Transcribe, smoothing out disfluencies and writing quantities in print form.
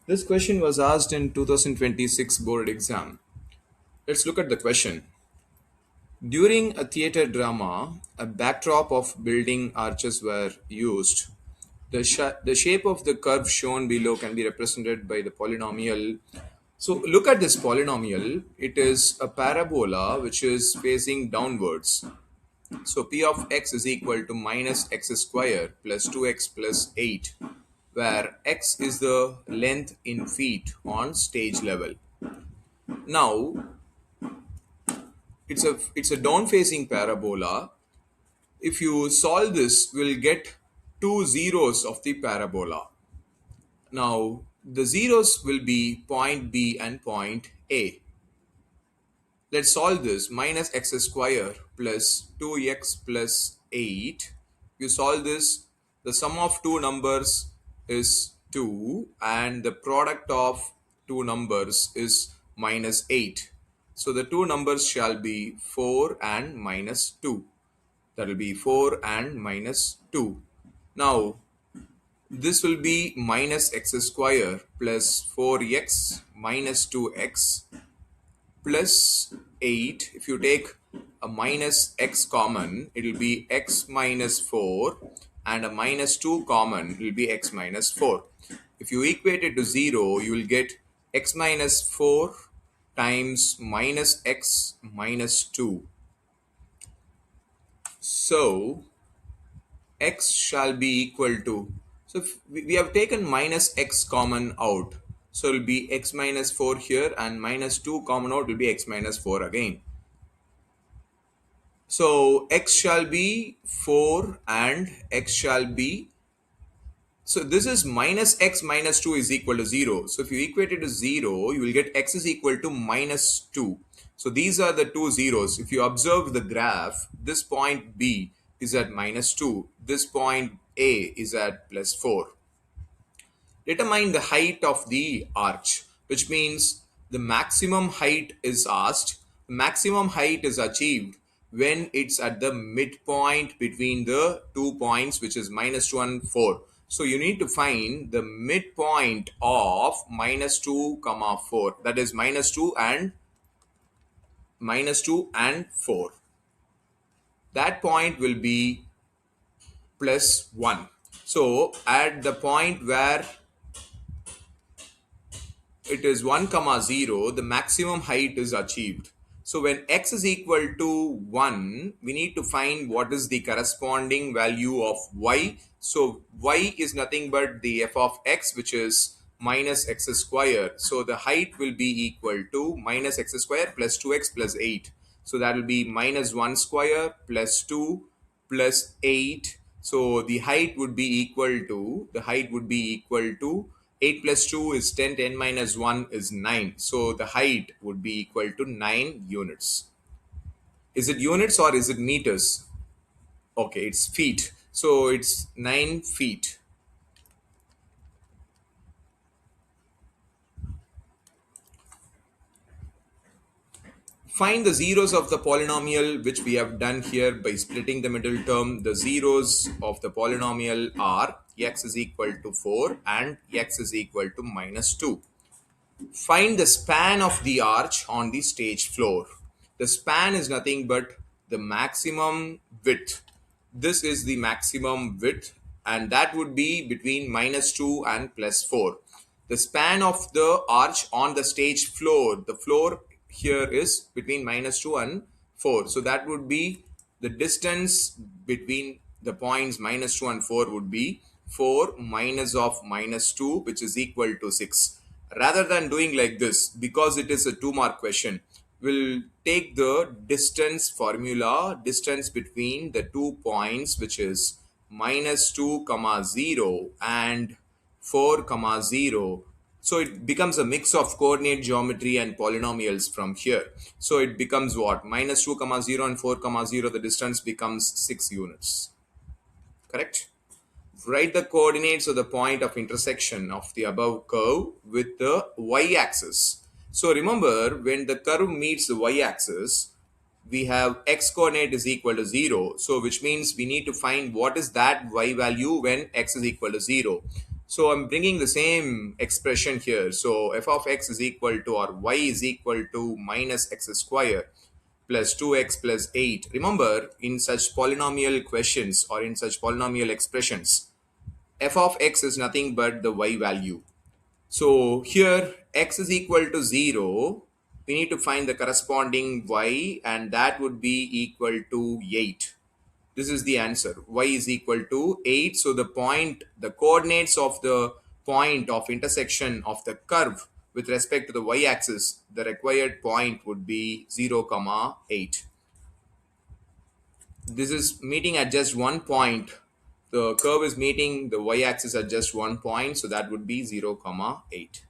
This question was asked in 2026 board exam. Let's look at the question. During a theater drama, a backdrop of building arches were used. The shape of the curve shown below can be represented by the polynomial. So look at this polynomial. It is a parabola which is facing downwards. So p of x is equal to minus x square plus 2x plus 8, where x is the length in feet on stage level. Now it's a down facing parabola. If you solve this, we'll get two zeros of the parabola. Now the zeros will be point B and point A. Let's solve this. Minus x square plus 2x plus 8. You solve this, the sum of two numbers is 2 and the product of two numbers is minus 8. So the two numbers shall be 4 and minus 2. That will be 4 and minus 2. Now this will be minus x square plus 4x minus 2x plus 8. If you take a minus x common, it will be x minus 4, and a minus 2 common, it will be x minus 4. If you equate it to 0, you will get x minus 4 times minus x minus 2. So x shall be equal to, so if we have taken minus x common out, so it will be x minus 4 here, and minus 2 common out will be x minus 4 again. So x shall be 4 and x shall be, so this is minus x minus 2 is equal to 0. So if you equate it to 0, you will get x is equal to minus 2. So these are the two zeros. If you observe the graph, this point B is at minus 2. This point A is at plus 4. Determine the height of the arch, which means the maximum height is asked. The maximum height is achieved when it's at the midpoint between the 2 points, which is minus 2 and 4. So you need to find the midpoint of minus 2 comma 4, that is minus 2 and 4. That point will be plus 1. So at the point where it is 1 comma 0, the maximum height is achieved. So when x is equal to 1, we need to find what is the corresponding value of y. So y is nothing but the f of x, which is minus x square. So the height will be equal to minus x square plus 2x plus 8. So that will be minus 1 square plus 2 plus 8. So the height would be equal to, 8 plus 2 is 10, 10 minus 1 is 9. So the height would be equal to 9 units. Is it units or is it meters? Okay, it's feet. So it's 9 feet. Find the zeros of the polynomial, which we have done here by splitting the middle term. The zeros of the polynomial are x is equal to 4 and x is equal to minus 2. Find the span of the arch on the stage floor. The span is nothing but the maximum width. This is the maximum width, and that would be between minus 2 and plus 4. The span of the arch on the stage floor, the floor here is between minus 2 and 4. So that would be the distance between the points minus 2 and 4 would be 4 minus of minus 2, which is equal to 6. Rather than doing like this, because it is a 2-mark question, we'll take the distance formula, distance between the 2 points, which is minus 2 comma 0 and 4 comma 0. So it becomes a mix of coordinate geometry and polynomials from here. So it becomes what? Minus 2 comma 0 and 4 comma 0, the distance becomes 6 units. Correct? Write the coordinates of the point of intersection of the above curve with the y-axis. So remember, when the curve meets the y-axis, we have x coordinate is equal to 0. So which means we need to find what is that y value when x is equal to 0. So I'm bringing the same expression here. So f of x is equal to, or y is equal to, minus x square plus 2x plus 8. Remember, in such polynomial questions or in such polynomial expressions, f of x is nothing but the y value. So here x is equal to 0. We need to find the corresponding y, and that would be equal to 8. This is the answer. Y is equal to 8. So the point, the coordinates of the point of intersection of the curve with respect to the y-axis, the required point would be 0 comma 8. This is meeting at just one point. The curve is meeting the y-axis at just one point, so that would be 0 comma 8.